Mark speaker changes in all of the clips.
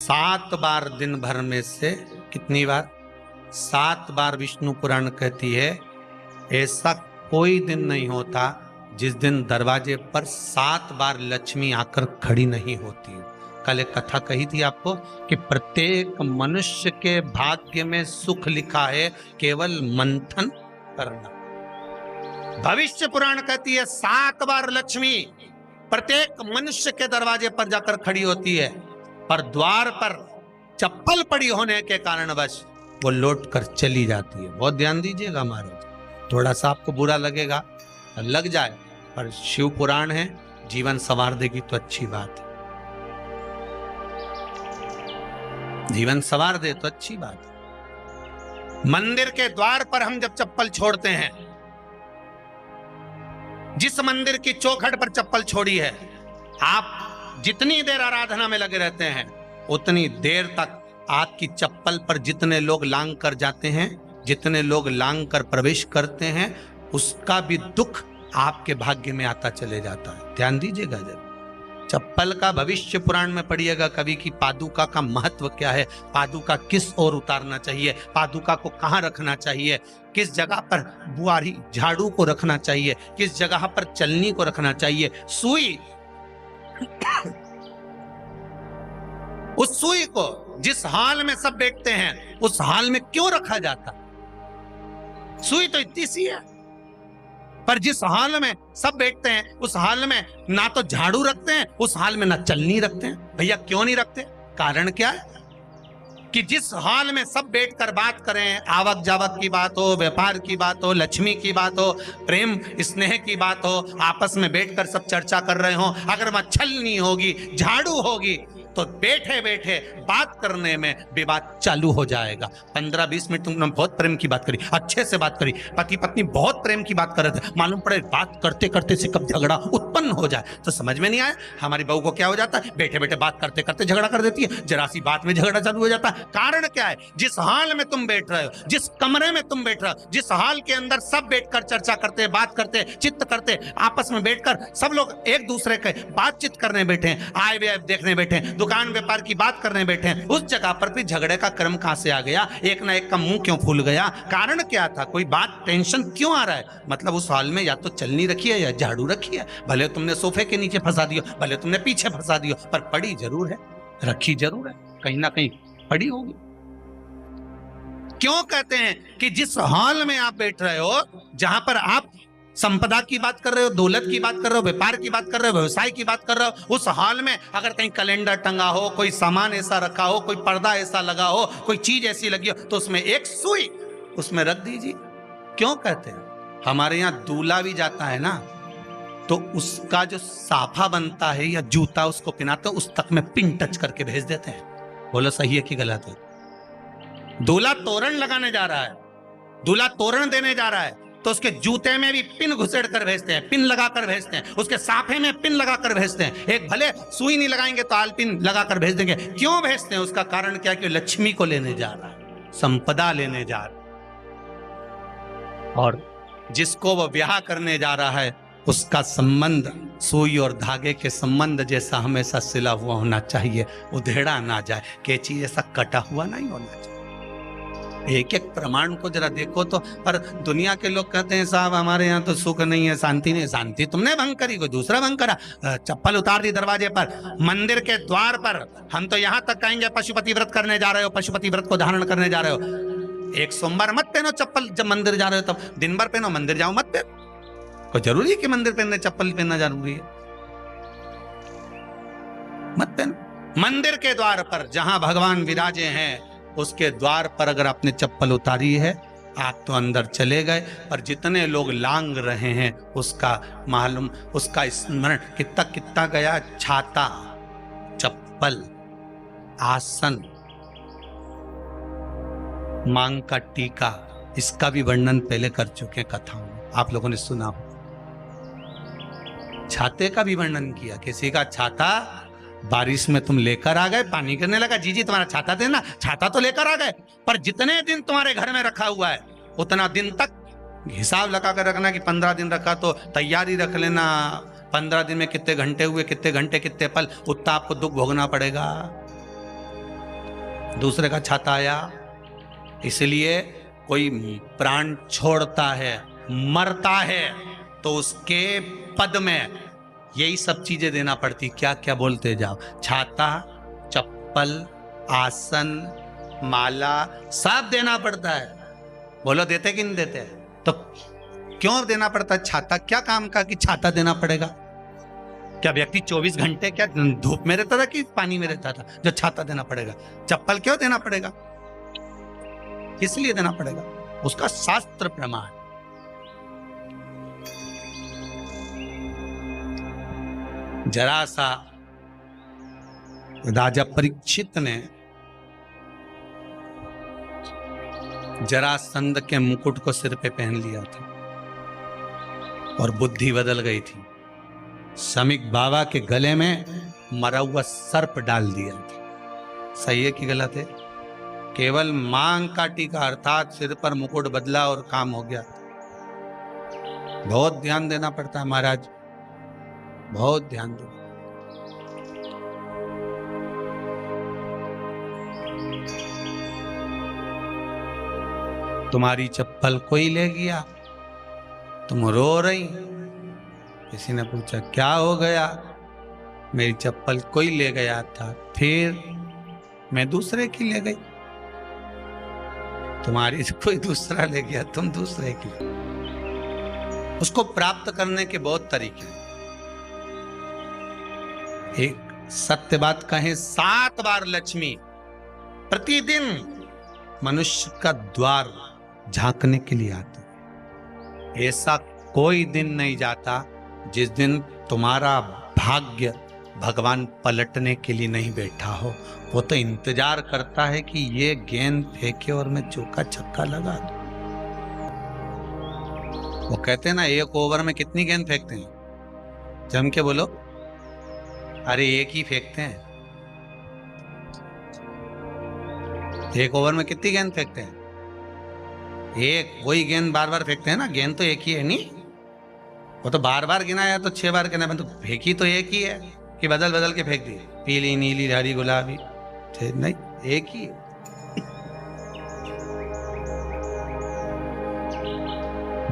Speaker 1: 7 बार दिन भर में से, कितनी बार? 7 बार विष्णु पुराण कहती है ऐसा कोई दिन नहीं होता जिस दिन दरवाजे पर 7 बार लक्ष्मी आकर खड़ी नहीं होती। कल एक कथा कही थी आपको कि प्रत्येक मनुष्य के भाग्य में सुख लिखा है, केवल मंथन करना। भविष्य पुराण कहती है 7 बार लक्ष्मी प्रत्येक मनुष्य के दरवाजे पर जाकर खड़ी होती है, पर द्वार पर चप्पल पड़ी होने के कारणवश वो लौट कर चली जाती है। बहुत ध्यान दीजिएगा महाराज, थोड़ा सा आपको बुरा लगेगा, लग जाए, पर शिव पुराण है, जीवन संवार देगी तो अच्छी बात है, जीवन संवार दे तो अच्छी बात है। मंदिर के द्वार पर हम जब चप्पल छोड़ते हैं, जिस मंदिर की चौखट पर चप्पल छोड़ी है, आप जितनी देर आराधना में लगे रहते हैं उतनी देर तक आपकी चप्पल पर जितने लोग लांग कर जाते हैं, जितने लोग लांग कर प्रवेश करते हैं, उसका भी दुख आपके भाग्य में आता चले जाता है। ध्यान दीजिएगा जरा, चप्पल का भविष्य पुराण में पढ़िएगा कभी कि पादुका का महत्व क्या है, पादुका किस ओर उतारना चाहिए, पादुका को कहाँ रखना चाहिए, किस जगह पर बुआरी झाड़ू को रखना चाहिए, किस जगह पर चलनी को रखना चाहिए, सुई उस सुई को जिस हाल में सब बैठते हैं उस हाल में क्यों रखा जाता? सुई तो इतनी सी है, पर जिस हाल में सब बैठते हैं उस हाल में ना तो झाड़ू रखते हैं, उस हाल में ना चलनी रखते हैं। भैया क्यों नहीं रखते? कारण क्या है कि जिस हाल में सब बैठकर बात करें, आवक जावक की बात हो, व्यापार की बात हो, लक्ष्मी की बात हो, प्रेम स्नेह की बात हो, आपस में बैठकर सब चर्चा कर रहे हो, अगर वहां छलनी होगी, झाड़ू होगी तो बैठे बैठे बात करने में विवाद चालू हो जाएगा। 15-20 मिनट तुमने बहुत प्रेम की बात करी, अच्छे से बात करी, पति पत्नी बहुत प्रेम की बात कर रहे थे, मालूम पड़े बात करते करते से कब झगड़ा उत्पन्न हो जाए तो समझ में नहीं आया। हमारी बहू को क्या हो जाता है, बैठे बैठे बात करते करते झगड़ा कर देती है, जरा सी बात में झगड़ा चालू हो जाता है। कारण क्या है? जिस हाल में तुम बैठ रहे हो, जिस कमरे में तुम बैठ रहे हो, जिस हाल के अंदर सब बैठकर चर्चा करते, बात करते, चित्त करते, आपस में बैठकर सब लोग एक दूसरे के बातचीत करने बैठे हैं, आए व्यय देखने बैठे हैं, दुकान व्यापार की बात करने बैठे हैं, उस जगह पर भी झगड़े का क्रम कहां से आ गया? एक ना एक का मुंह क्यों फूल गया? कारण क्या था? कोई बात टेंशन क्यों आ रहा है? मतलब उस हाल में या तो चलनी रखी है या झाड़ू रखी है, भले तुमने सोफे के नीचे फंसा दियो, भले तुमने पीछे फंसा दियो, पर पड़ी जरूर है, रखी जरूर है, कहीं ना कहीं पड़ी होगी। क्यों कहते हैं कि जिस हाल में आप बैठ रहे हो, जहां पर आप संपदा की बात कर रहे हो, दौलत की बात कर रहे हो, व्यापार की बात कर रहे हो, व्यवसाय की बात कर रहे हो, उस हाल में अगर कहीं कैलेंडर टंगा हो, कोई सामान ऐसा रखा हो, कोई पर्दा ऐसा लगा हो, कोई चीज ऐसी लगी हो, तो उसमें एक सुई उसमें रख दीजिए। क्यों कहते हैं? हमारे यहाँ दूल्हा भी जाता है ना, तो उसका जो साफा बनता है या जूता उसको पहनाते हैं, उस तक में पिन टच करके भेज देते हैं। बोलो सही है कि गलत है? दूल्हा तोरण लगाने जा रहा है, दूल्हा तोरण देने जा रहा है, तो उसके जूते में भी पिन घुसेड़ कर भेजते हैं, पिन लगाकर भेजते हैं, उसके साफे में पिन लगाकर भेजते हैं। एक भले सुई नहीं लगाएंगे तो आल पिन लगाकर भेज देंगे। क्यों भेजते हैं? उसका कारण क्या? कि लक्ष्मी को लेने जा रहा है, संपदा लेने जा रहा है, और जिसको वो ब्याह करने जा रहा है उसका संबंध सुई और धागे के संबंध जैसा हमेशा सिला हुआ होना चाहिए, उधेड़ा ना जाए, कैंची जैसा कटा हुआ नहीं होना चाहिए। एक एक प्रमाण को जरा देखो तो। पर दुनिया के लोग कहते हैं साहब हमारे यहाँ तो सुख नहीं है, शांति नहीं। शांति तुमने भंग करी, कोई दूसरा भंग करा। चप्पल उतार दी दरवाजे पर, मंदिर के द्वार पर। हम तो यहाँ तक कहेंगे पशुपति व्रत करने जा रहे हो, पशुपति व्रत को धारण करने जा रहे हो, एक सोमवार मत पहनो चप्पल। जब मंदिर जा रहे हो तब दिन भर पहनो, मंदिर जाओ मत पहनो। कोई जरूरी है कि मंदिर पहनने चप्पल पहनना जरूरी है? मत पहनो। मंदिर के द्वार पर जहां भगवान विराजे हैं उसके द्वार पर अगर आपने चप्पल उतारी है, आप तो अंदर चले गए, पर जितने लोग लांग रहे हैं उसका मालूम, उसका स्मरण कितना कितना गया। छाता, चप्पल, आसन, मांग का टीका, इसका भी वर्णन पहले कर चुके कथाओं में, आप लोगों ने सुना हो। छाते का भी वर्णन किया, किसी का छाता बारिश में तुम लेकर आ गए, पानी गिरने लगा, जी तुम्हारा छाता देना, छाता तो लेकर आ गए, पर जितने दिन तुम्हारे घर में रखा हुआ है उतना दिन तक हिसाब लगा कर रखना कि 15 दिन रखा तो तैयारी रख लेना, 15 दिन में कितने घंटे हुए, कितने घंटे कितने पल, उतना आपको दुख भोगना पड़ेगा। दूसरे का छाता आया। इसलिए कोई प्राण छोड़ता है, मरता है, तो उसके पद में यही सब चीजें देना पड़ती। क्या क्या बोलते जाओ, छाता, चप्पल, आसन, माला, सब देना पड़ता है। बोलो देते कि नहीं देते? तो क्यों देना पड़ता है छाता? क्या काम का कि छाता देना पड़ेगा? क्या व्यक्ति 24 घंटे क्या धूप में रहता था कि पानी में रहता था जो छाता देना पड़ेगा? चप्पल क्यों देना पड़ेगा? इसलिए देना पड़ेगा, उसका शास्त्र प्रमाण। जरा सा राजा परीक्षित ने जरासंध के मुकुट को सिर पे पहन लिया था और बुद्धि बदल गई थी। समीक बाबा के गले में मरा हुआ सर्प डाल दिया था। सही है कि गलत है? केवल मांग का टीका अर्थात सिर पर मुकुट बदला और काम हो गया। बहुत ध्यान देना पड़ता है महाराज, बहुत ध्यान देना। तुम्हारी चप्पल कोई ले गया, तुम रो रही। किसी ने पूछा क्या हो गया? मेरी चप्पल कोई ले गया था, फिर मैं दूसरे की ले गई। तुम्हारी कोई दूसरा ले गया, तुम दूसरे की। उसको प्राप्त करने के बहुत तरीके। एक सत्य बात कहें, 7 बार लक्ष्मी प्रतिदिन मनुष्य का द्वार झांकने के लिए आती है। ऐसा कोई दिन नहीं जाता जिस दिन तुम्हारा भाग्य भगवान पलटने के लिए नहीं बैठा हो। वो तो इंतजार करता है कि ये गेंद फेंके और मैं चौका छक्का लगा दूं। वो कहते हैं ना, 1 ओवर में कितनी गेंद फेंकते हैं? जम के बोलो। अरे 1 ही फेंकते हैं। 1 ओवर में कितनी गेंद फेंकते हैं? 1। वही गेंद बार बार फेंकते हैं ना, गेंद तो 1 ही है। नहीं, वो तो बार बार गिना है तो 6 बार गिना, तो फेंकी तो 1 ही है कि बदल बदल के फेंक दी, पीली नीली हरी गुलाबी? नहीं, 1 ही।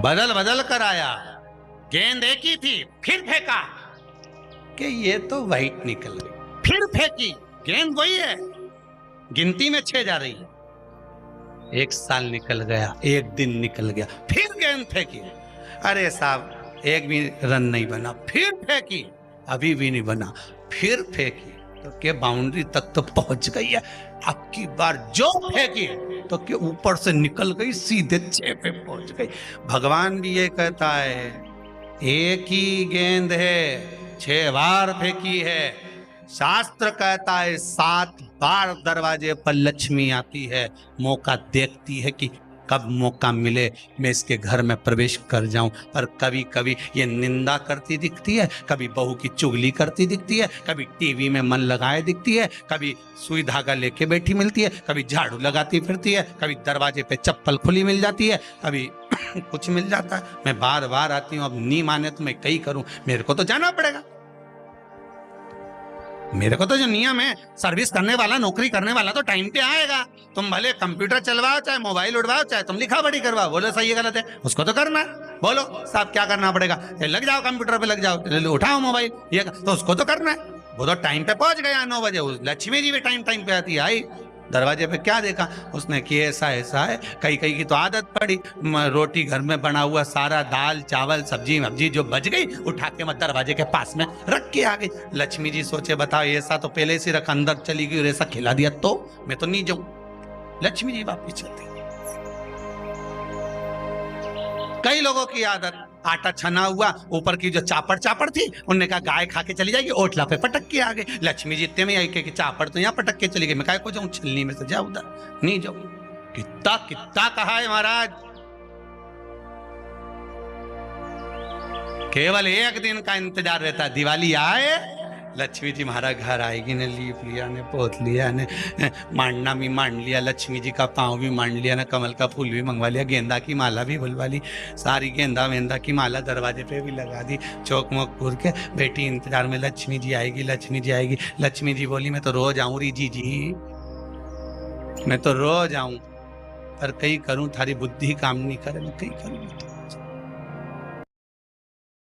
Speaker 1: बदल बदल कर आया, गेंद 1 ही थी, फिर फेंका कि ये तो वाइट निकल गई, फिर फेंकी, गेंद वही है, गिनती में 6 जा रही है। 1 साल निकल गया, 1 दिन निकल गया, फिर गेंद फेंकी। अरे साहब 1 भी रन नहीं बना, फिर फेंकी, अभी भी नहीं बना, फिर फेंकी तो के बाउंड्री तक तो पहुंच गई है। अब की बार जो फेंकी तो के ऊपर से निकल गई, सीधे 6 पे पहुंच गई। भगवान भी ये कहता है, 1 ही गेंद है, 6 बार फेंकी है। शास्त्र कहता है 7 बार दरवाजे पर लक्ष्मी आती है, मौका देखती है कि कब मौका मिले मैं इसके घर में प्रवेश कर जाऊं। पर कभी कभी ये निंदा करती दिखती है, कभी बहू की चुगली करती दिखती है, कभी टीवी में मन लगाए दिखती है, कभी सुई धागा लेके बैठी मिलती है, कभी झाड़ू लगाती फिरती है, कभी दरवाजे पे चप्पल खुली मिल जाती है, कभी कुछ मिल जाता है। मैं बार बार आती हूँ, अब नहीं माने तो मैं कई करूं, मेरे को तो जाना पड़ेगा। मेरे को तो जो नियम है, सर्विस करने वाला, नौकरी करने वाला तो टाइम पे आएगा। तुम भले कंप्यूटर चलवाओ, चाहे मोबाइल उड़वाओ, चाहे तुम लिखा पढ़ी करवाओ, बोलो सही है गलत है, उसको तो करना है। बोलो साहब क्या करना पड़ेगा? लग जाओ कंप्यूटर पे, लग जाओ, उठाओ मोबाइल, ये तो उसको तो करना है। वो तो टाइम पे पहुंच गया 9 बजे। लक्ष्मी जी भी टाइम पे आती है। आई दरवाजे पे क्या देखा उसने कि ऐसा ऐसा है। कई की तो आदत पड़ी, रोटी घर में बना हुआ सारा दाल चावल सब्जी वब्जी जो बच गई उठा के मैं दरवाजे के पास में रख के आ गई। लक्ष्मी जी सोचे बताओ, ऐसा तो पहले से रख, अंदर चली गई और ऐसा खिला दिया तो मैं तो नहीं जाऊं। लक्ष्मी जी वापिस चलती। कई लोगों की आदत, आटा छना हुआ, ऊपर की जो चापड़ थी, उन्होंने कहा गाय खा के चली जाएगी, ओटला पे पटक के आ गए। लक्ष्मी जी इतने में आई कि चापड़ तो यहाँ पटक के चली गई, मैं काय को जाऊं, छलनी में से जा उधर, नहीं जाऊं। कितना कितना कहा है महाराज। केवल 1 दिन का इंतजार रहता है, दिवाली आए लक्ष्मी जी हमारा घर आएगी ने, लीप लिया ने, पोत लिया ने, मांडना भी मांड लिया, लक्ष्मी जी का पाँव भी मांड लिया ने, कमल का फूल भी मंगवा लिया, गेंदा की माला भी बुलवा ली, सारी गेंदा वेंदा की माला दरवाजे पे भी लगा दी, चौक मोक पूर के बेटी इंतजार में, लक्ष्मी जी आएगी, लक्ष्मी जी आएगी। लक्ष्मी जी बोली मैं तो रोज आऊँ री जी जी, मैं तो रोज आऊं, पर कई करूं थारी बुद्धि काम नहीं करे, मैं कई करूं।